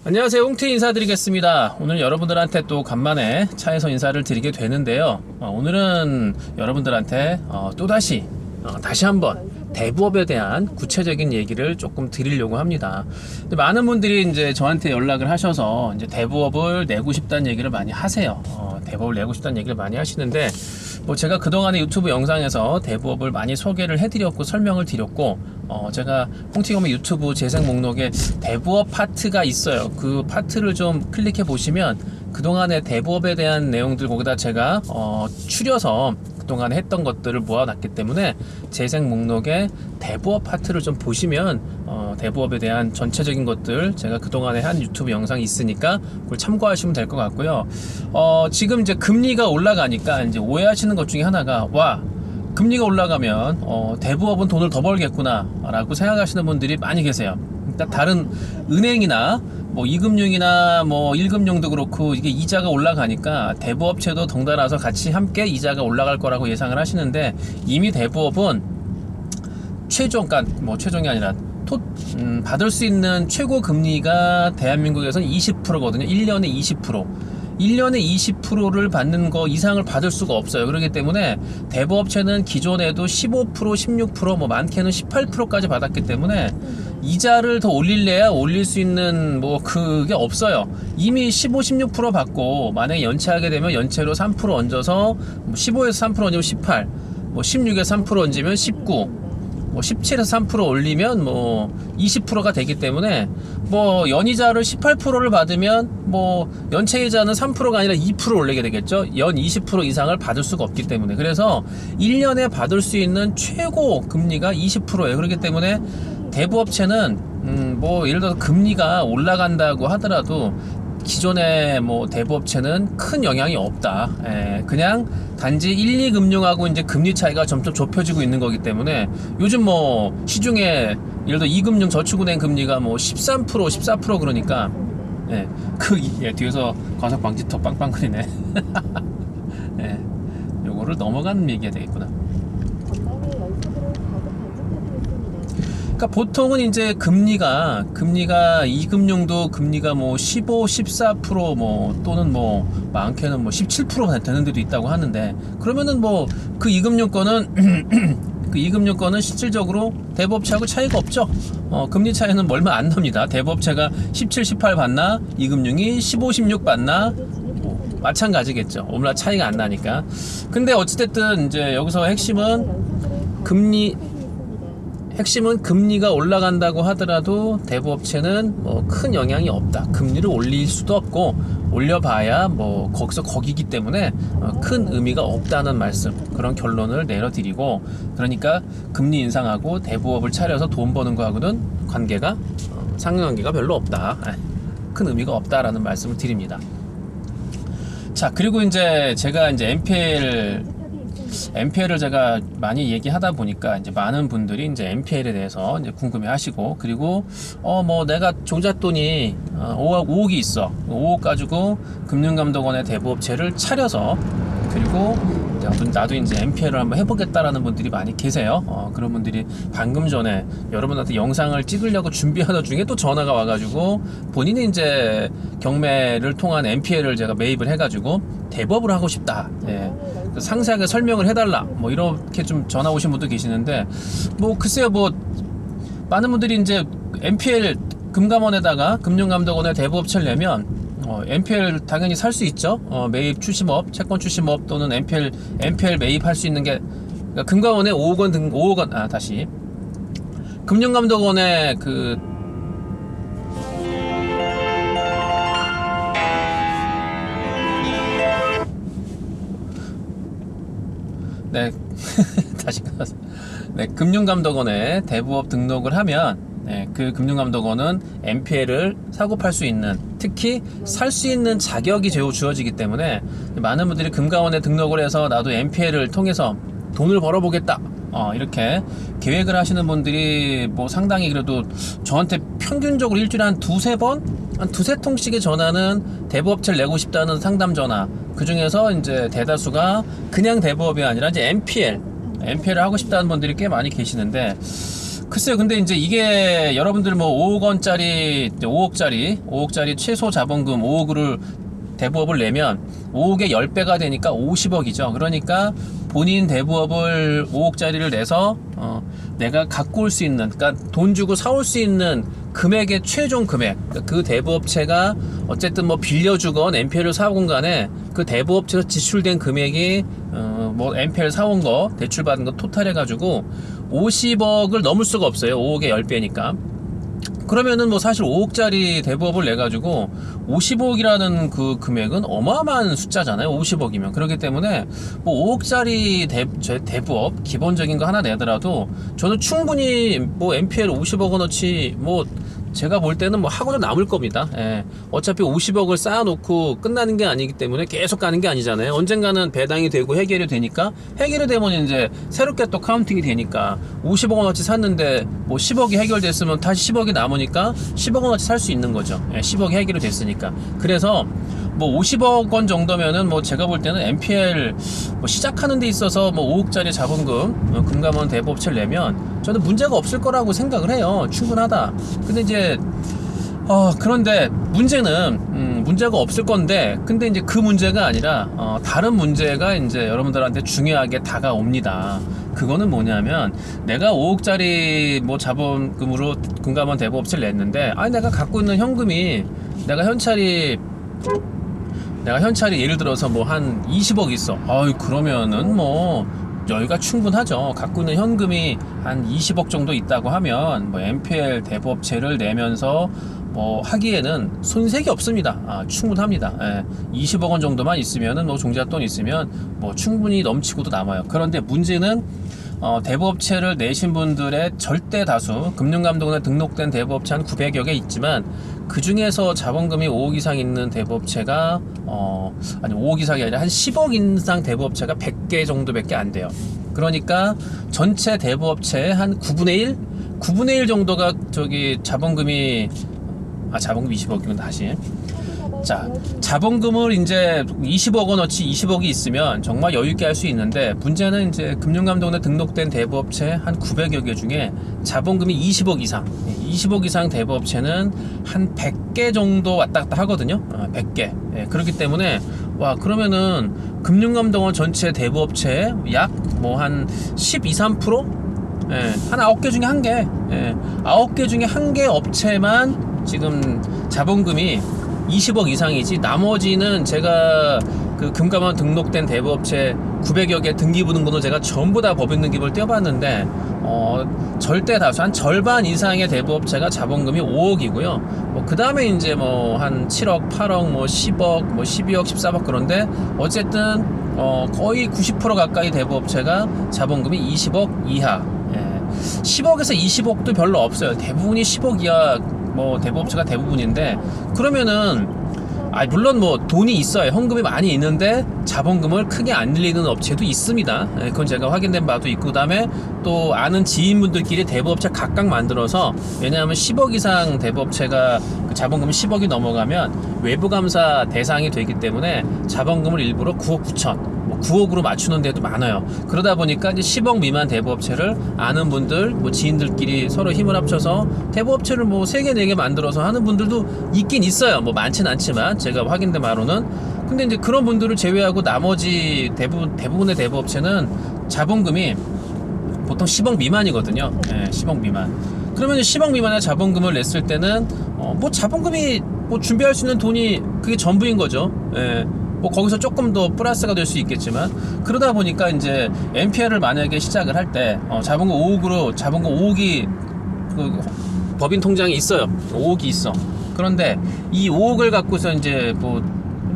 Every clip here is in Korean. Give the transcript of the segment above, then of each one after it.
안녕하세요. 홍태 인사드리겠습니다. 오늘 여러분들한테 또 간만에 차에서 인사를 드리게 되는데요. 오늘은 여러분들한테 또다시 다시 한번 대부업에 대한 구체적인 얘기를 조금 드리려고 합니다. 근데 많은 분들이 이제 저한테 연락을 하셔서 이제 대부업을 내고 싶다는 얘기를 많이 하세요. 대부업을 내고 싶다는 얘기를 많이 하시는데, 뭐 제가 그동안의 유튜브 영상에서 대부업을 많이 소개를 해드렸고 설명을 드렸고, 제가 홍티검의 유튜브 재생 목록에 대부업 파트가 있어요. 그 파트를 좀 클릭해 보시면 그동안의 대부업에 대한 내용들 거기다 제가 추려서 그동안 했던 것들을 모아놨기 때문에 재생 목록에 대부업 파트를 좀 보시면 대부업에 대한 전체적인 것들 제가 그동안에 한 유튜브 영상이 있으니까 그걸 참고하시면 될 것 같고요. 지금 이제 금리가 올라가니까 이제 오해하시는 것 중에 하나가, 와, 금리가 올라가면 대부업은 돈을 더 벌겠구나 라고 생각하시는 분들이 많이 계세요. 일단 다른 은행이나 뭐 2금융이나 뭐 1금융도 그렇고 이게 이자가 올라가니까 대부업체도 덩달아서 같이 함께 이자가 올라갈 거라고 예상을 하시는데, 이미 대부업은 최종, 그러니까 뭐 최종이 아니라 받을 수 있는 최고 금리가 대한민국에서는 20%거든요. 1년에 20%. 1년에 20%를 받는 거 이상을 받을 수가 없어요. 그렇기 때문에 대부업체는 기존에도 15%, 16%, 뭐 많게는 18%까지 받았기 때문에 이자를 더 올릴래야 올릴 수 있는 뭐 그게 없어요. 이미 15, 16% 받고 만약에 연체하게 되면 연체로 3% 얹어서 15에서 3% 얹으면 18, 뭐 16에서 3% 얹으면 19, 뭐 17에서 3% 올리면 뭐 20%가 되기 때문에, 뭐 연이자를 18%를 받으면 뭐 연체이자는 3%가 아니라 2% 올리게 되겠죠. 연 20% 이상을 받을 수가 없기 때문에. 그래서 1년에 받을 수 있는 최고 금리가 20%예요. 그렇기 때문에 대부업체는 뭐 예를 들어서 금리가 올라간다고 하더라도 기존의 뭐 대부업체는 큰 영향이 없다. 그냥 단지 1, 2금융하고 이제 금리 차이가 점점 좁혀지고 있는 거기 때문에, 요즘 뭐 시중에 예를 들어 2금융 저축은행 금리가 뭐 13%, 14% 그러니까, 뒤에서 과속 방지턱 빵빵거리네. 요거를 넘어가는 얘기가 되겠구나. 그러니까 보통은 이제 금리가 2금융도 금리가 뭐 15, 14% 또는 뭐 많게는 뭐 17% 되는 데도 있다고 하는데, 그러면은 뭐 그 2금융 거는 그 2금융 거는 실질적으로 대부업체하고 차이가 없죠. 금리 차이는 얼마 안 납니다. 대부업체가 17, 18 받나 2금융이 15, 16 받나 뭐 마찬가지겠죠. 얼마 차이가 안 나니까. 근데 어찌됐든 이제 여기서 핵심은 금리가 올라간다고 하더라도 대부업체는 뭐 큰 영향이 없다. 금리를 올릴 수도 없고 올려봐야 뭐 거기서 거기기 때문에 큰 의미가 없다는 말씀, 그런 결론을 내려드리고, 그러니까 금리 인상하고 대부업을 차려서 돈 버는 거하고는 관계가 상관관계가 별로 없다. 큰 의미가 없다라는 말씀을 드립니다. 자, 그리고 이제 제가 이제 NPL을 제가 많이 얘기하다 보니까 이제 많은 분들이 이제 NPL에 대해서 이제 궁금해 하시고, 그리고 뭐 내가 종잣돈이 5억이 있어. 5억 가지고 금융감독원의 대부업체를 차려서, 그리고 나도 이제 NPL을 한번 해보겠다라는 분들이 많이 계세요. 그런 분들이 방금 전에 여러분한테 영상을 찍으려고 준비하던 중에 또 전화가 와가지고, 본인이 이제 경매를 통한 NPL을 제가 매입을 해가지고 대부업을 하고 싶다. 상세하게 설명을 해달라. 뭐 이렇게 좀 전화 오신 분도 계시는데, 뭐 글쎄요, 뭐 많은 분들이 이제 NPL 금감원에다가 금융감독원에 대부업체를 내면 NPL 당연히 살 수 있죠. 매입 출심업, 채권 출심업 또는 NPL 매입할 수 있는 게, 그러니까 금감원에 5억 원, 다시 금융감독원에 다시 가서, 금융감독원에 대부업 등록을 하면, 그 금융감독원은 NPL을 사고 팔 수 있는, 특히 살 수 있는 자격이 주어지기 때문에 많은 분들이 금감원에 등록을 해서 나도 NPL을 통해서 돈을 벌어보겠다, 이렇게 계획을 하시는 분들이 뭐 상당히, 그래도 저한테 평균적으로 일주일에 한 두세 통씩의 전화는 대부업체를 내고 싶다는 상담 전화, 그 중에서 이제 대다수가 그냥 대부업이 아니라 이제 NPL을 하고 싶다는 분들이 꽤 많이 계시는데, 글쎄요, 근데 이제 이게 여러분들 뭐 5억 원짜리, 5억짜리 최소 자본금 5억을 대부업을 내면 5억에 10배가 되니까 50억이죠. 그러니까 본인 대부업을 5억짜리를 내서 내가 갖고 올 수 있는, 그러니까 돈 주고 사올 수 있는 금액의 최종 금액, 그러니까 그 대부업체가 어쨌든 뭐 빌려주건 MPL을 사오건 간에 그 대부업체에서 지출된 금액이 뭐 MPL 사온 거, 대출받은 거 토탈 해가지고 50억을 넘을 수가 없어요. 5억에 10배니까. 그러면은 뭐 사실 5억짜리 대부업을 내가지고 50억이라는 그 금액은 어마어마한 숫자잖아요. 50억이면. 그렇기 때문에 뭐 5억짜리 대부업 기본적인 거 하나 내더라도 저는 충분히 뭐 MPL 50억 원어치 뭐 제가 볼 때는 뭐 하고도 남을 겁니다. 예. 어차피 50억을 쌓아놓고 끝나는 게 아니기 때문에 계속 가는 게 아니잖아요. 언젠가는 배당이 되고 해결이 되니까, 해결이 되면 이제 새롭게 또 카운팅이 되니까 50억 원어치 샀는데 뭐 10억이 해결됐으면 다시 10억이 남으니까 10억 원어치 살 수 있는 거죠. 예. 10억이 해결이 됐으니까. 그래서 뭐 50억 원 정도면은 뭐 제가 볼 때는 MPL 뭐 시작하는 데 있어서 뭐 5억짜리 자본금 금감원 대부업체를 내면 저는 문제가 없을 거라고 생각을 해요. 충분하다. 근데 이제 그런데 문제는 문제가 없을 건데, 근데 이제 그 문제가 아니라 다른 문제가 이제 여러분들한테 중요하게 다가옵니다. 그거는 뭐냐면, 내가 5억짜리 뭐 자본금으로 금감원 대부업체를 냈는데, 아니 내가 갖고 있는 현금이 내가 현찰이 예를 들어서 뭐 한 20억 있어. 그러면은 뭐 여유가 충분하죠. 갖고 있는 현금이 한 20억 정도 있다고 하면 뭐 MPL 대부업체를 내면서 뭐 하기에는 손색이 없습니다. 충분합니다. 20억 원 정도만 있으면은 뭐 종잣돈 있으면 뭐 충분히 넘치고도 남아요. 그런데 문제는 대부업체를 내신 분들의 절대 다수, 금융감독원에 등록된 대부업체 한 900여 개 있지만 그 중에서 자본금이 5억 이상 있는 대부업체가 아니 5억 이상이 아니라 한 10억 이상 대부업체가 100개 정도밖에 안 돼요. 그러니까 전체 대부업체의 한 9분의 1 정도가 저기 자본금이 20억이면 다시. 자, 자본금을 이제 20억 원어치 20억이 있으면 정말 여유있게 할 수 있는데, 문제는 이제 금융감독원에 등록된 대부업체 한 900여 개 중에 자본금이 20억 이상 대부업체는 한 100개 정도 왔다 갔다 하거든요. 100개. 그렇기 때문에 그러면은 금융감독원 전체 대부업체 약 뭐 한 12, 3%? 한 9개 중에 1개. 9개 중에 1개 업체만 지금 자본금이 20억 이상이지, 나머지는 제가 그 금감원 등록된 대부업체 900여 개 등기부등본을 제가 전부 다 법인등기부를 떼어봤는데 절대 다수 한 절반 이상의 대부업체가 자본금이 5억이고요. 뭐 그 다음에 이제 뭐 한 7억, 8억, 뭐 10억, 뭐 12억, 14억 그런데 어쨌든 거의 90% 가까이 대부업체가 자본금이 20억 이하. 10억에서 20억도 별로 없어요. 대부분이 10억 이하 뭐 대부업체가 대부분인데, 그러면은 물론 뭐 돈이 있어요. 현금이 많이 있는데 자본금을 크게 안 늘리는 업체도 있습니다. 그건 제가 확인된 바도 있고, 그다음에 또 아는 지인분들끼리 대부업체 각각 만들어서, 왜냐하면 10억 이상 대부업체가 그 자본금이 10억이 넘어가면 외부감사 대상이 되기 때문에 자본금을 일부러 9억 9천 9억으로 맞추는 데도 많아요. 그러다 보니까 이제 10억 미만 대부업체를 아는 분들, 뭐 지인들끼리 서로 힘을 합쳐서 대부업체를 뭐 3개, 4개 만들어서 하는 분들도 있긴 있어요. 뭐 많진 않지만 제가 확인된 바로는. 근데 이제 그런 분들을 제외하고 나머지 대부분의 대부업체는 자본금이 보통 10억 미만이거든요. 10억 미만. 그러면 10억 미만의 자본금을 냈을 때는 뭐 자본금이 뭐 준비할 수 있는 돈이 그게 전부인 거죠. 뭐 거기서 조금 더 플러스가 될 수 있겠지만, 그러다 보니까 이제 MPL을 만약에 시작을 할 때 자본금 5억이 그 법인 통장에 있어요. 5억이 있어. 그런데 이 5억을 갖고서 이제 뭐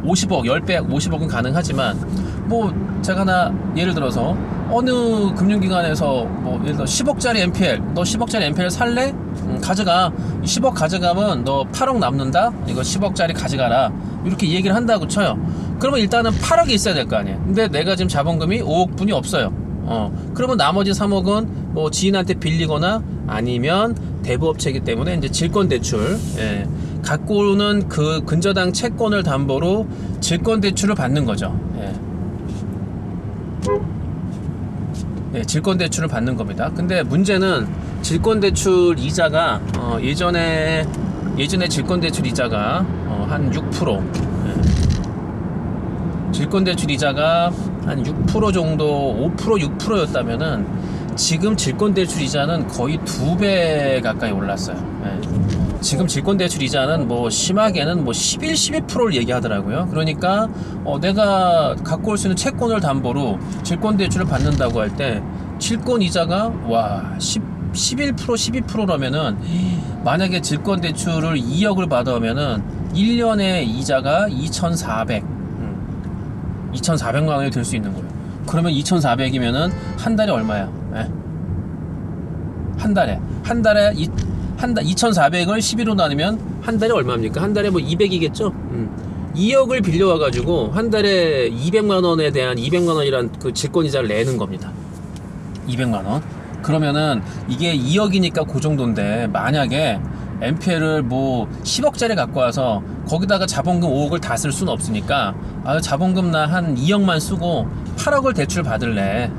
50억, 10배, 50억은 가능하지만, 뭐 제가 하나 예를 들어서 어느 금융기관에서 뭐 예를 들어 10억짜리 MPL, 너 10억짜리 MPL 살래? 가져가. 10억 가져가면 너 8억 남는다? 이거 10억짜리 가져가라. 이렇게 얘기를 한다고 쳐요. 그러면 일단은 8억이 있어야 될 거 아니에요. 근데 내가 지금 자본금이 5억분이 없어요. 그러면 나머지 3억은 뭐 지인한테 빌리거나 아니면 대부업체이기 때문에 이제 질권대출, 갖고 오는 그 근저당 채권을 담보로 질권대출을 받는 거죠. 질권대출을 받는 겁니다. 근데 문제는 질권대출 이자가 예전에 질권대출 이자가 한 6%, 질권대출 이자가 한 6% 정도, 5% 6%였다면은 지금 질권대출 이자는 거의 2배 가까이 올랐어요. 지금 질권대출 이자는 뭐 심하게는 뭐 11, 12%를 얘기하더라고요. 그러니까 내가 갖고 올 수 있는 채권을 담보로 질권대출을 받는다고 할 때 질권 이자가 와 11%, 12%라면은 만약에 질권대출을 2억을 받아오면은 1년에 이자가 2,400만 원이 될 수 있는 거예요. 그러면 2,400이면은 한 달에 얼마야? 한 달에 2,400을 11로 나누면 한 달에 얼마입니까? 한 달에 뭐 200이겠죠? 2억을 빌려와가지고 한 달에 200만 원에 대한 200만 원이란 그 질권이자를 내는 겁니다. 200만 원. 그러면은 이게 2억이니까 그 정도인데 만약에 NPL을 뭐 10억짜리 갖고 와서 거기다가 자본금 5억을 다 쓸 수는 없으니까 자본금 나 한 2억만 쓰고 8억을 대출 받을래.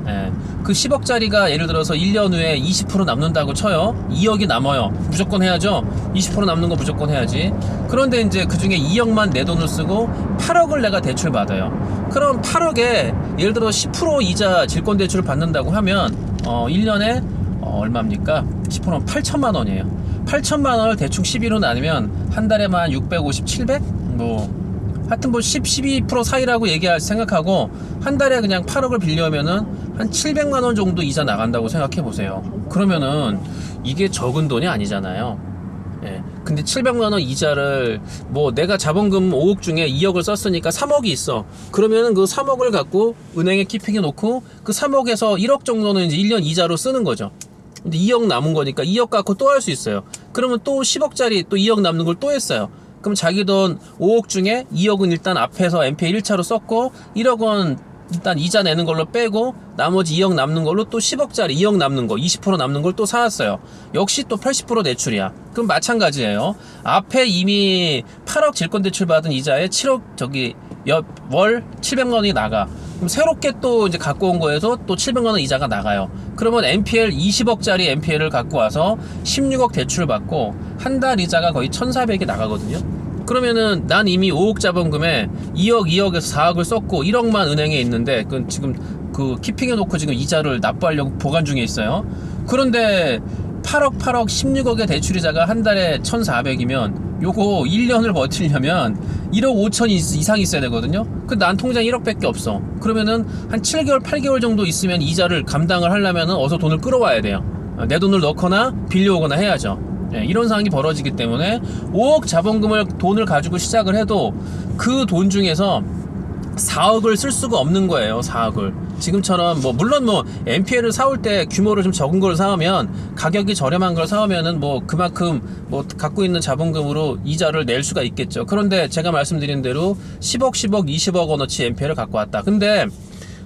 그 10억짜리가 예를 들어서 1년 후에 20% 남는다고 쳐요. 2억이 남아요. 무조건 해야죠. 20% 남는 거 무조건 해야지. 그런데 이제 그 중에 2억만 내 돈을 쓰고 8억을 내가 대출 받아요. 그럼 8억에 예를 들어 10% 이자 질권 대출을 받는다고 하면 1년에 얼마입니까? 10%면 8천만 원이에요. 8천만 원을 대충 12로 나누면 한 달에만 650, 700? 하여튼 뭐 10, 12% 사이라고 생각하고 한 달에 그냥 8억을 빌려오면은 한 700만 원 정도 이자 나간다고 생각해 보세요. 그러면은 이게 적은 돈이 아니잖아요. 근데 700만 원 이자를 뭐 내가 자본금 5억 중에 2억을 썼으니까 3억이 있어. 그러면은 그 3억을 갖고 은행에 키핑해 놓고 그 3억에서 1억 정도는 이제 1년 이자로 쓰는 거죠. 근데 2억 남은 거니까 2억 갖고 또 할 수 있어요. 그러면 또 10억짜리 또 2억 남는 걸 또 했어요. 그럼 자기 돈 5억 중에 2억은 일단 앞에서 NPL 1차로 썼고 1억은 일단 이자 내는 걸로 빼고 나머지 2억 남는 걸로 또 10억짜리 2억 남는 거 20% 남는 걸 또 사왔어요. 역시 또 80% 대출이야. 그럼 마찬가지예요. 앞에 이미 8억 질권대출 받은 이자에 7억 월 700만 원이 나가. 그럼 새롭게 또 이제 갖고 온 거에서 또 700만 원 이자가 나가요. 그러면 NPL 20억짜리 NPL을 갖고 와서 16억 대출 받고 한 달 이자가 거의 1,400이 나가거든요. 그러면은 난 이미 5억 자본금에 2억에서 4억을 썼고 1억만 은행에 있는데 그건 지금 그 키핑해 놓고 지금 이자를 납부하려고 보관 중에 있어요. 그런데 8억 16억의 대출이자가 한 달에 1,400이면 요거 1년을 버티려면 1억 5천 이상 있어야 되거든요. 난 통장에 1억밖에 없어. 그러면은 한 7개월 8개월 정도 있으면 이자를 감당을 하려면은 어서 돈을 끌어와야 돼요. 내 돈을 넣거나 빌려오거나 해야죠. 이런 상황이 벌어지기 때문에 5억 돈을 가지고 시작을 해도 그 돈 중에서 4억을 쓸 수가 없는 거예요. 4억을 지금처럼 물론 NPL을 사올 때 규모를 좀 적은 걸 사오면 가격이 저렴한 걸 사오면은 그만큼 갖고 있는 자본금으로 이자를 낼 수가 있겠죠. 그런데 제가 말씀드린 대로 10억 20억 원어치 NPL을 갖고 왔다. 근데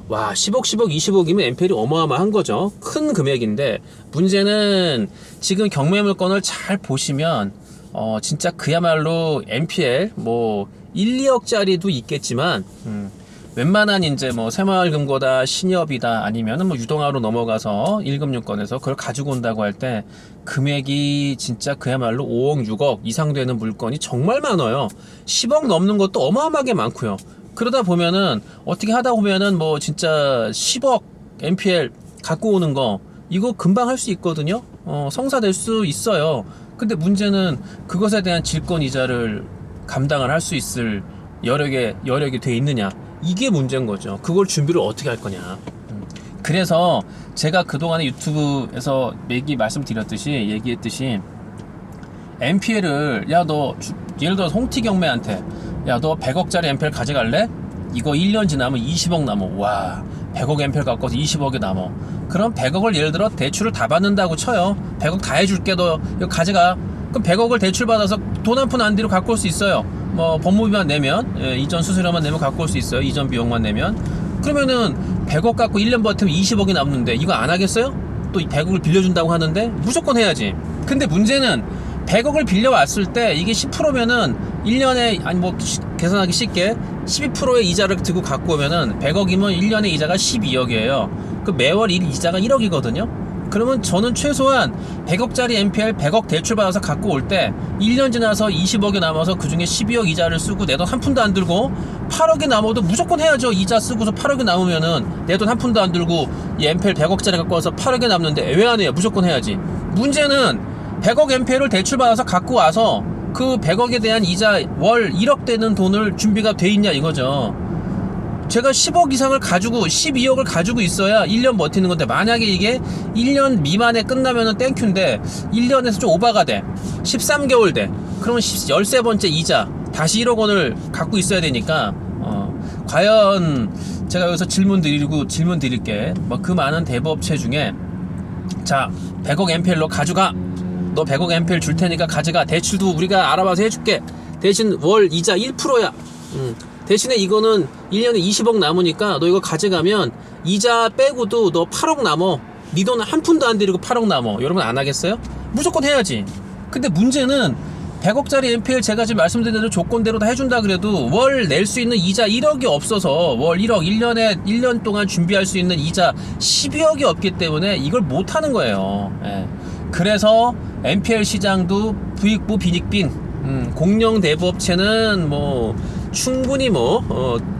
와 10억 20억이면 NPL이 어마어마한 거죠. 큰 금액인데 문제는 지금 경매물건을 잘 보시면 진짜 그야말로 NPL 1, 2억짜리도 있겠지만 웬만한 이제 새마을금고다 신협이다 아니면은 유동화로 넘어가서 1금융권에서 그걸 가지고 온다고 할 때 금액이 진짜 그야말로 5억 6억 이상 되는 물건이 정말 많아요. 10억 넘는 것도 어마어마하게 많고요. 그러다 보면은 어떻게 하다 보면은 진짜 10억 NPL 갖고 오는 거 이거 금방 할 수 있거든요. 성사될 수 있어요. 근데 문제는 그것에 대한 질권 이자를 감당을 할 수 있을 여력이 돼 있느냐, 이게 문제인 거죠. 그걸 준비를 어떻게 할 거냐. 그래서 제가 그동안에 유튜브에서 얘기했듯이 NPL을 너 예를 들어 홍티 경매한테 너 100억짜리 NPL 가져갈래? 이거 1년 지나면 20억 남어. 와 100억 NPL 갖고 와서 20억이 남어. 그럼 100억을 예를 들어 대출을 다 받는다고 쳐요. 100억 다 해줄게, 너 이거 가져가. 그럼 100억을 대출 받아서 돈 한 푼 안 뒤로 갖고 올 수 있어요. 법무비만 내면, 이전 수수료만 내면 갖고 올 수 있어요. 이전 비용만 내면. 그러면은 100억 갖고 1년 버티면 20억이 남는데 이거 안 하겠어요? 또 100억을 빌려준다고 하는데 무조건 해야지. 근데 문제는 100억을 빌려왔을 때 이게 10%면은 1년에 계산하기 쉽게 12%의 이자를 들고 갖고 오면은 100억이면 1년에 이자가 12억이에요. 그 매월 이자가 1억이거든요. 그러면 저는 최소한 100억짜리 NPL 100억 대출 받아서 갖고 올 때 1년 지나서 20억이 남아서 그 중에 12억 이자를 쓰고 내 돈 한 푼도 안 들고 8억이 남아도 무조건 해야죠. 이자 쓰고서 8억이 남으면은 내 돈 한 푼도 안 들고 이 NPL 100억짜리 갖고 와서 8억이 남는데 왜 안 해요? 무조건 해야지. 문제는 100억 NPL을 대출 받아서 갖고 와서 그 100억에 대한 이자 월 1억 되는 돈을 준비가 돼 있냐 이거죠. 제가 10억 이상을 가지고 12억을 가지고 있어야 1년 버티는 건데, 만약에 이게 1년 미만에 끝나면은 땡큐인데 1년에서 좀 오바가 돼 13개월 돼 그러면 13번째 이자 다시 1억 원을 갖고 있어야 되니까 과연 제가 여기서 질문 드릴게. 뭐 그 많은 대부업체 중에 자 100억 NPL로 가져가, 너 100억 NPL 줄 테니까 가져가, 대출도 우리가 알아봐서 해줄게, 대신 월 이자 1%야. 대신에 이거는 1년에 20억 남으니까 너 이거 가져가면 이자 빼고도 너 8억 남어. 네 돈 한 푼도 안 들이고 8억 남어. 여러분 안 하겠어요? 무조건 해야지. 근데 문제는 100억짜리 NPL 제가 지금 말씀드린 대로 조건대로 다 해준다 그래도 월 낼 수 있는 이자 1억이 없어서 월 1억 1년 동안 준비할 수 있는 이자 12억이 없기 때문에 이걸 못 하는 거예요. 예. 그래서 NPL 시장도 부익부 빈익빈. 공영 대부업체는 뭐 충분히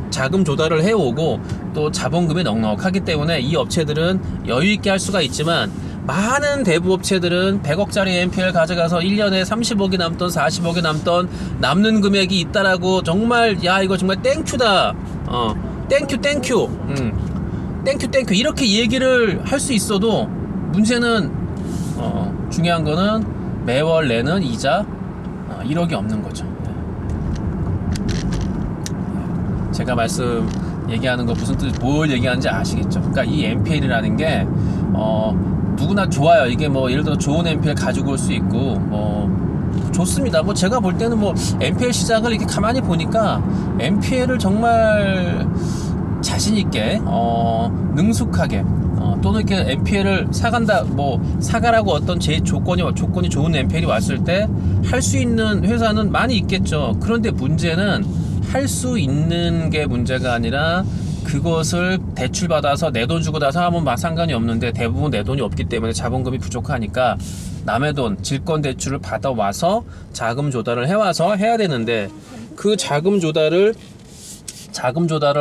자금 조달을 해오고 또 자본금이 넉넉하기 때문에 이 업체들은 여유있게 할 수가 있지만, 많은 대부업체들은 100억짜리 NPL 가져가서 1년에 30억이 남던 40억이 남던 남는 금액이 있다라고 정말 야 이거 정말 땡큐다, 땡큐 이렇게 얘기를 할 수 있어도 문제는 중요한 거는 매월 내는 이자 1억이 없는 거죠. 제가 얘기하는 거 무슨 뭘 얘기하는지 아시겠죠? 그러니까 이 NPL이라는 게 누구나 좋아요. 이게 뭐 예를 들어 좋은 NPL 가지고 올 수 있고 좋습니다. 제가 볼 때는 NPL 시장을 이렇게 가만히 보니까 NPL을 정말 자신 있게 능숙하게 또는 이렇게 NPL을 사가라고 어떤 조건이 좋은 NPL이 왔을 때 할 수 있는 회사는 많이 있겠죠. 그런데 문제는 할 수 있는 게 문제가 아니라 그것을 대출 받아서 내 돈 주고 나서 하면 상관이 없는데, 대부분 내 돈이 없기 때문에 자본금이 부족하니까 남의 돈 질권 대출을 받아와서 자금 조달을 해와서 해야 되는데, 그 자금 조달을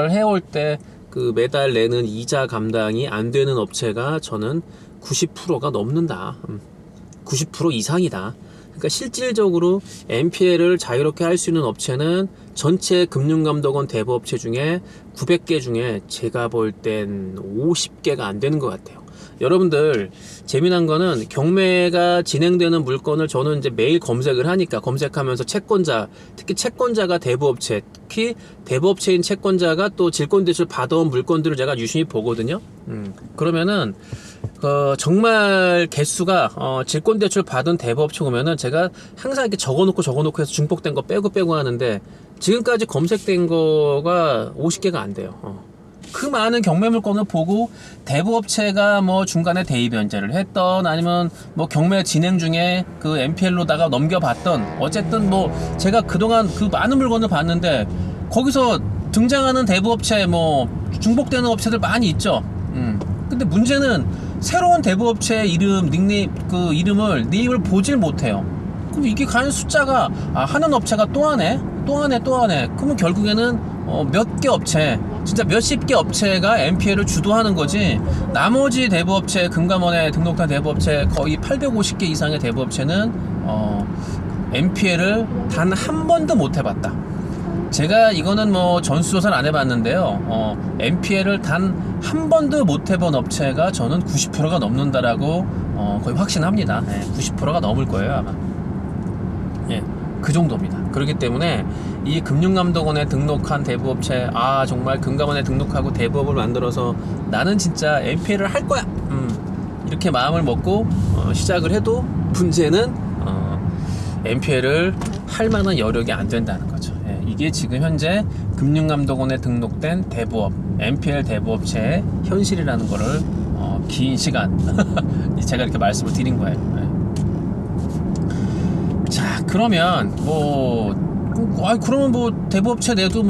해올 때 그 매달 내는 이자 감당이 안 되는 업체가 저는 90%가 넘는다. 90% 이상이다. 그러니까 실질적으로 NPL을 자유롭게 할 수 있는 업체는 전체 금융감독원 대부업체 중에 900개 중에 제가 볼 땐 50개가 안 되는 것 같아요. 여러분들 재미난 거는 경매가 진행되는 물건을 저는 이제 매일 검색을 하니까, 검색하면서 채권자, 특히 채권자가 대부업체, 특히 대부업체인 채권자가 또 질권대출 받아온 물건들을 제가 유심히 보거든요. 그러면은 정말 개수가 질권대출 받은 대부업체 오면은 제가 항상 이렇게 적어놓고 해서 중복된 거 빼고 하는데, 지금까지 검색된 거가 50개가 안 돼요. 그 많은 경매 물건을 보고 대부업체가 중간에 대의 변제를 했던, 아니면 경매 진행 중에 그 NPL로다가 넘겨봤던, 어쨌든 제가 그동안 그 많은 물건을 봤는데 거기서 등장하는 대부업체 중복되는 업체들 많이 있죠. 근데 문제는 새로운 대부업체의 이름을 네이버를 보질 못해요. 그럼 이게 과연 숫자가 하는 업체가 또 하네. 그러면 결국에는 몇 개 업체, 진짜 몇십 개 업체가 NPL을 주도하는 거지, 나머지 대부업체, 금감원에 등록한 대부업체 거의 850개 이상의 대부업체는 NPL을 단 한 번도 못 해봤다. 제가 이거는 전수조사는 안 해봤는데요. NPL을 단 한 번도 못 해본 업체가 저는 90%가 넘는다라고 거의 확신합니다. 90%가 넘을 거예요 아마. 그 정도입니다. 그렇기 때문에 이 금융감독원에 등록한 대부업체, 정말 금감원에 등록하고 대부업을 만들어서 나는 진짜 NPL을 할 거야, 이렇게 마음을 먹고 시작을 해도 문제는 NPL을 할 만한 여력이 안 된다는 거죠. 이게 지금 현재 금융감독원에 등록된 대부업, NPL 대부업체의 현실이라는 거를 긴 시간 제가 이렇게 말씀을 드린 거예요. 자, 그러면 그러면 대부업체 내도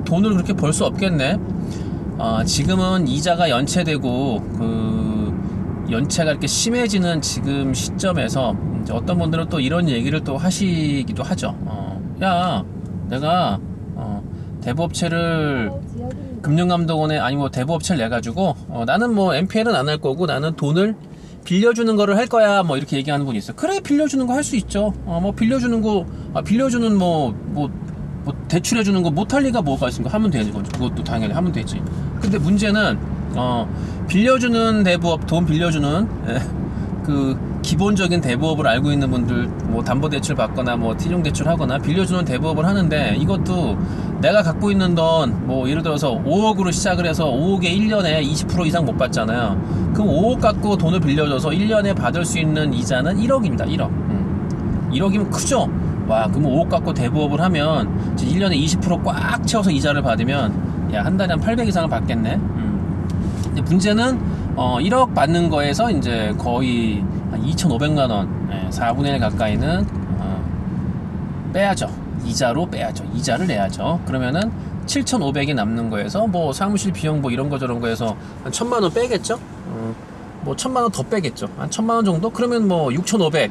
돈을 그렇게 벌 수 없겠네. 지금은 이자가 연체되고 연체가 이렇게 심해지는 지금 시점에서 이제 어떤 분들은 또 이런 얘기를 또 하시기도 하죠. 야, 내가 대부업체를 금융감독원에 아니 뭐 대부업체를 내 가지고 나는 뭐 NPL은 안 할 거고 나는 돈을 빌려주는 거를 할 거야 뭐 이렇게 얘기하는 분이 있어요. 그래, 빌려주는 거 할 수 있죠. 뭐 빌려주는 거 빌려주는 뭐 대출해주는 거 못할 리가 뭐가 있습니까? 하면 되지. 그것도 당연히 하면 되지. 근데 문제는 빌려주는 대부업, 돈 빌려주는 그 기본적인 대부업을 알고 있는 분들, 뭐 담보대출 받거나 뭐 티종대출 하거나 빌려주는 대부업을 하는데, 이것도 내가 갖고 있는 돈 뭐 예를 들어서 5억으로 시작을 해서 5억에 1년에 20% 이상 못 받잖아요. 그럼 5억 갖고 돈을 빌려줘서 1년에 받을 수 있는 이자는 1억입니다. 1억. 1억이면 크죠? 와, 그럼 5억 갖고 대부업을 하면 1년에 20%꽉 채워서 이자를 받으면 야, 한 달에 한 800 이상을 받겠네. 근데 문제는 1억 받는 거에서 이제 거의 한 2,500만 원, 4분의 1 가까이는 빼야죠. 이자로 빼야죠. 이자를 내야죠. 그러면은 7,500이 남는 거에서 뭐 사무실 비용 뭐 이런 거 저런 거에서 한 1,000만 원 빼겠죠. 뭐 1,000만 원 더 빼겠죠. 한 1,000만 원 정도? 그러면 뭐 6,500.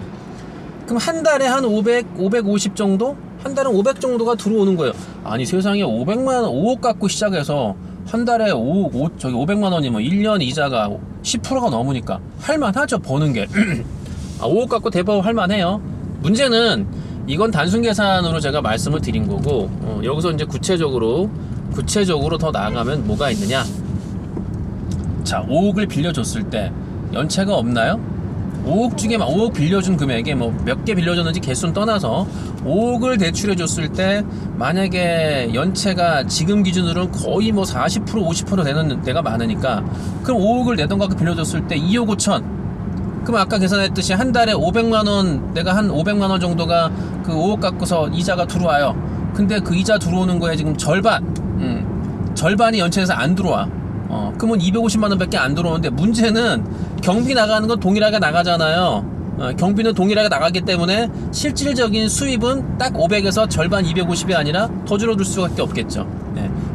그럼 한 달에 한 500, 550 정도? 한 달에 500 정도가 들어오는 거예요. 아니 세상에 500만 원, 5억 갖고 시작해서 한 달에 500만 원이면 1년 이자가 10%가 넘으니까 할만하죠. 버는 게. 5억 갖고 대부업 할만해요. 문제는 이건 단순 계산으로 제가 말씀을 드린 거고, 여기서 이제 구체적으로 더 나아가면 뭐가 있느냐. 자, 5억을 빌려줬을 때 연체가 없나요? 5억 중에 5억 빌려준 금액에 뭐 몇 개 빌려줬는지 개수는 떠나서 5억을 대출해 줬을 때 만약에 연체가 지금 기준으로는 거의 뭐 40% 50% 되는 데가 많으니까, 그럼 5억을 내돈 갖고 빌려줬을 때 2억 5천. 그럼 아까 계산했듯이 한 달에 500만원, 내가 한 500만원 정도가 그 5억 갖고서 이자가 들어와요. 근데 그 이자 들어오는 거에 지금 절반이 연체해서 안 들어와. 그러면 250만원 밖에 안 들어오는데, 문제는 경비 나가는 건 동일하게 나가잖아요. 경비는 동일하게 나가기 때문에 실질적인 수입은 딱 500에서 절반 250이 아니라 더 줄어들 수밖에 없겠죠.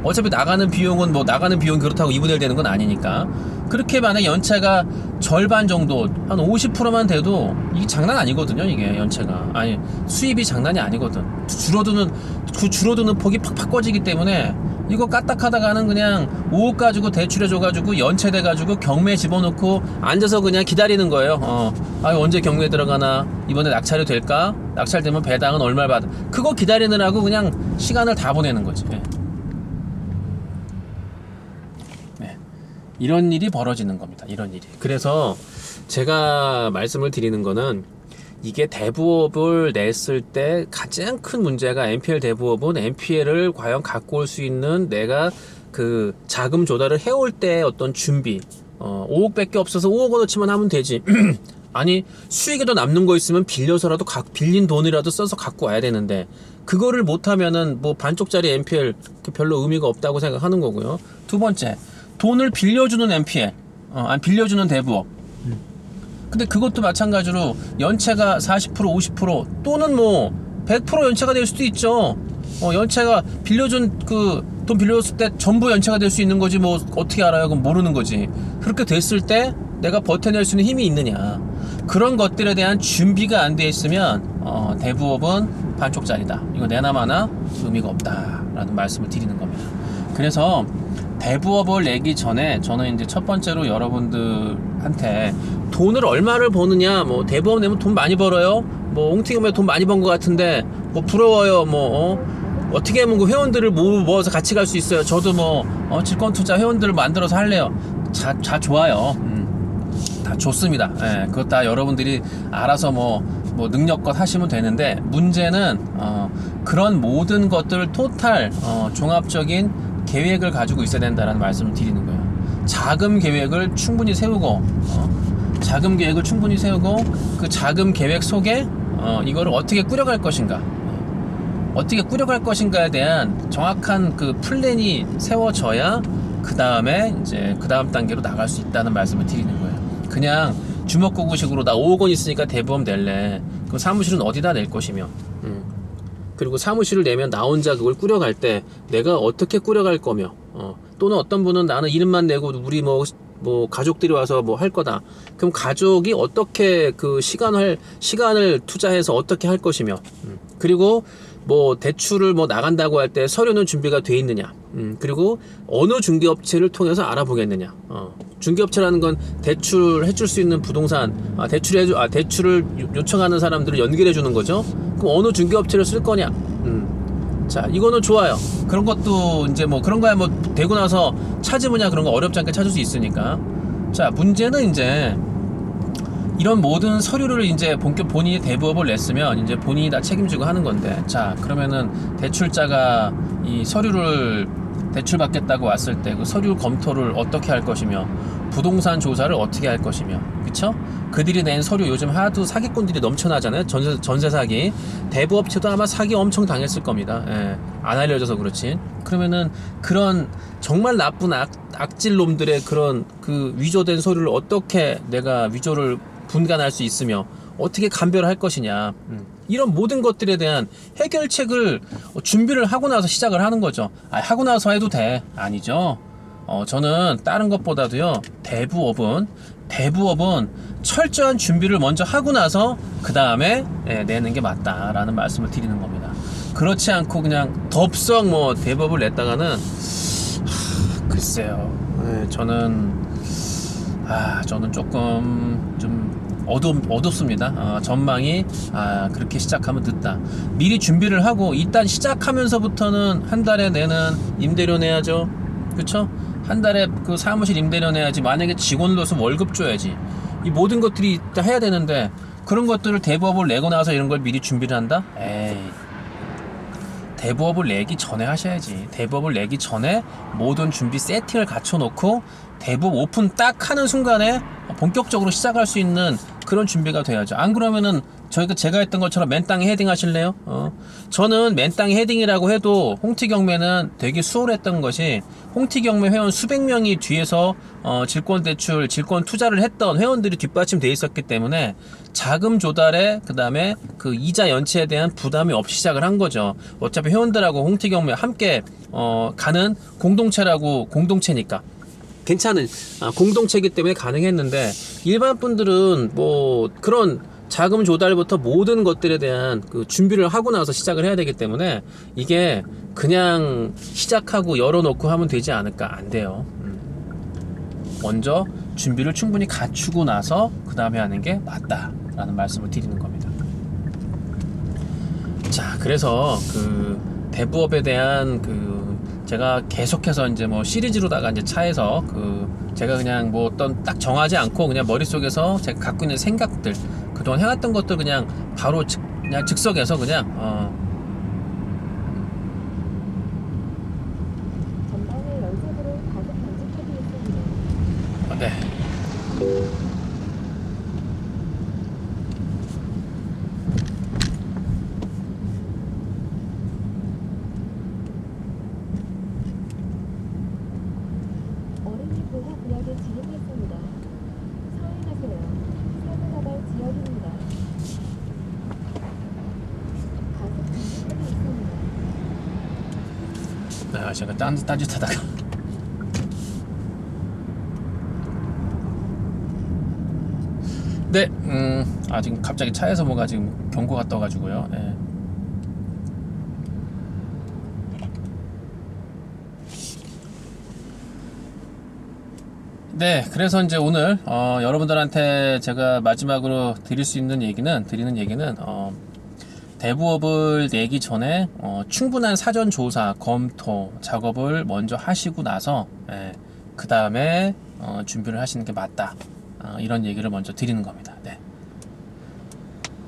어차피 나가는 비용은 나가는 비용 그렇다고 2분의 1 되는 건 아니니까. 그렇게 만약 연체가 절반 정도, 한 50%만 돼도 이게 장난 아니거든요. 이게 연체가. 아니, 수입이 장난이 아니거든. 줄어드는 폭이 팍팍 꺼지기 때문에 이거 까딱하다가는 그냥 5억 가지고 대출해줘가지고 연체돼가지고 경매에 집어넣고 앉아서 그냥 기다리는 거예요. 언제 경매에 들어가나, 이번에 낙찰이 될까, 낙찰되면 배당은 얼마를 받아, 그거 기다리느라고 그냥 시간을 다 보내는 거지. 이런 일이 벌어지는 겁니다. 이런 일이. 그래서 제가 말씀을 드리는 거는, 이게 대부업을 냈을 때 가장 큰 문제가, NPL 대부업은 NPL을 과연 갖고 올 수 있는 내가 그 자금 조달을 해올 때 어떤 준비, 5억밖에 없어서 5억 원어치만 하면 되지. 아니, 수익이 더 남는 거 있으면 빌려서라도 빌린 돈이라도 써서 갖고 와야 되는데, 그거를 못하면은 뭐 반쪽짜리 NPL 별로 의미가 없다고 생각하는 거고요. 두 번째, 돈을 빌려주는 NPL, 빌려주는 대부업. 근데 그것도 마찬가지로 연체가 40% 50% 또는 뭐 100% 연체가 될 수도 있죠. 연체가 빌려준 돈 빌려줬을 때 전부 연체가 될 수 있는 거지, 뭐 어떻게 알아요? 그건 모르는 거지. 그렇게 됐을 때 내가 버텨낼 수 있는 힘이 있느냐, 그런 것들에 대한 준비가 안 돼 있으면 대부업은 반쪽짜리다, 이거 내나마나 의미가 없다라는 말씀을 드리는 겁니다. 그래서 대부업을 내기 전에 저는 이제 첫 번째로 여러분들한테 돈을 얼마를 버느냐, 뭐 대부업 내면 돈 많이 벌어요, 뭐 옹티금에 돈 많이 번 것 같은데 뭐 부러워요, 어떻게 하면 그 회원들을 모아서 같이 갈 수 있어요. 저도 질권투자 회원들을 만들어서 할래요. 다 좋아요. 다 좋습니다. 그것 다 여러분들이 알아서 뭐 능력껏 하시면 되는데, 문제는 그런 모든 것들 토탈 종합적인 계획을 가지고 있어야 된다는 말씀을 드리는 거예요. 자금 계획을 충분히 세우고, 그 자금 계획 속에 이거를 어떻게 꾸려갈 것인가, 에 대한 정확한 그 플랜이 세워져야 그 다음에 이제 그 다음 단계로 나갈 수 있다는 말씀을 드리는 거예요. 그냥 주먹구구식으로 나 5억 원 있으니까 대부업 낼래. 그럼 사무실은 어디다 낼 것이며, 그리고 사무실을 내면 나 혼자 그걸 꾸려갈 때 내가 어떻게 꾸려갈 거며, 또는 어떤 분은 나는 이름만 내고 우리 뭐 가족들이 와서 뭐 할 거다. 그럼 가족이 어떻게 그 시간을 투자해서 어떻게 할 것이며, 그리고 뭐 대출을 뭐 나간다고 할 때 서류는 준비가 돼 있느냐, 그리고 어느 중개업체를 통해서 알아보겠느냐. 중개업체라는 건 대출 해줄 수 있는 부동산, 대출을 요청하는 사람들을 연결해 주는 거죠. 그럼 어느 중개업체를 쓸 거냐. 자, 이거는 좋아요. 그런 것도 이제 뭐 그런 거야 뭐 되고 나서 찾으느냐, 그런 거 어렵지 않게 찾을 수 있으니까. 자, 문제는 이제 이런 모든 서류를 이제 본인이 대부업을 냈으면 이제 본인이 다 책임지고 하는 건데, 자, 그러면은 대출자가 이 서류를 대출받겠다고 왔을 때 그 서류 검토를 어떻게 할 것이며, 부동산 조사를 어떻게 할 것이며, 그쵸? 그들이 낸 서류, 요즘 하도 사기꾼들이 넘쳐나잖아요. 전세 사기. 대부업체도 아마 사기 엄청 당했을 겁니다. 예, 안 알려져서 그렇지. 그러면은 그런 정말 나쁜 악질 놈들의 그런 그 위조된 서류를 어떻게 내가 위조를 분간할 수 있으며 어떻게 감별을 할 것이냐. 이런 모든 것들에 대한 해결책을 준비를 하고 나서 시작을 하는 거죠. 하고 나서 해도 돼? 아니죠. 저는 다른 것보다도요, 대부업은 철저한 준비를 먼저 하고 나서 그 다음에 내는 게 맞다라는 말씀을 드리는 겁니다. 그렇지 않고 그냥 덥석 뭐 대부업을 냈다가는 글쎄요, 저는 조금 좀 어둡습니다. 전망이 그렇게 시작하면 늦다. 미리 준비를 하고 일단 시작하면서부터는 한 달에 내는 임대료 내야죠. 그쵸? 한 달에 그 사무실 임대료 내야지. 만약에 직원으로서 월급 줘야지. 이 모든 것들이 다 해야 되는데, 그런 것들을 대부업을 내고 나서 이런 걸 미리 준비를 한다? 에이, 대부업을 내기 전에 하셔야지. 대부업을 내기 전에 모든 준비 세팅을 갖춰놓고 대부업 오픈 딱 하는 순간에 본격적으로 시작할 수 있는 그런 준비가 돼야죠. 안 그러면은 제가 했던 것처럼 맨땅에 헤딩 하실래요? 저는 맨땅에 헤딩이라고 해도 홍티 경매는 되게 수월했던 것이, 홍티 경매 회원 수백 명이 뒤에서 질권 대출, 질권 투자를 했던 회원들이 뒷받침돼 있었기 때문에 자금 조달에, 그 다음에 그 이자 연체에 대한 부담이 없이 시작을 한 거죠. 어차피 회원들하고 홍티 경매 함께 가는 공동체니까 괜찮은 공동체이기 때문에 가능했는데, 일반 분들은 뭐 그런 자금 조달부터 모든 것들에 대한 그 준비를 하고 나서 시작을 해야 되기 때문에 이게 그냥 시작하고 열어놓고 하면 되지 않을까. 안 돼요. 먼저 준비를 충분히 갖추고 나서 그 다음에 하는 게 맞다라는 말씀을 드리는 겁니다. 자, 그래서 그 대부업에 대한 제가 계속해서 이제 뭐 시리즈로다가 이제 차에서 제가 그냥 뭐 어떤 딱 정하지 않고 그냥 머릿속에서 제가 갖고 있는 생각들, 그동안 해왔던 것들 그냥 바로 그냥 즉석에서 그냥 전방의 연속으로 가속 방지턱이 있습니다. 네. 어린이 보호 구역에 진입했습니다. 서행하세요. 사고나발 지역입니다. 가속 방지턱이 있습니다. 제가 딴짓하다가 네, 지금 갑자기 차에서 뭐가 지금 경고가 떠가지고요. 네, 그래서 이제 오늘 여러분들한테 제가 마지막으로 드리는 얘기는 대부업을 내기 전에 충분한 사전 조사, 검토 작업을 먼저 하시고 나서 그 다음에 준비를 하시는 게 맞다. 이런 얘기를 먼저 드리는 겁니다. 네.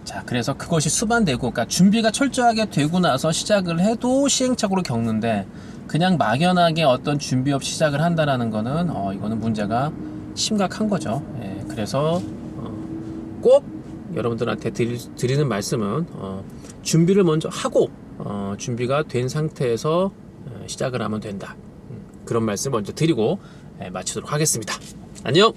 자, 그래서 그것이 수반되고, 그러니까 준비가 철저하게 되고 나서 시작을 해도 시행착오를 겪는데, 그냥 막연하게 어떤 준비 없이 시작을 한다라는 거는 이거는 문제가 심각한 거죠. 그래서 꼭 여러분들한테 드리는 말씀은 준비를 먼저 하고 준비가 된 상태에서 시작을 하면 된다. 그런 말씀 먼저 드리고 마치도록 하겠습니다. 안녕.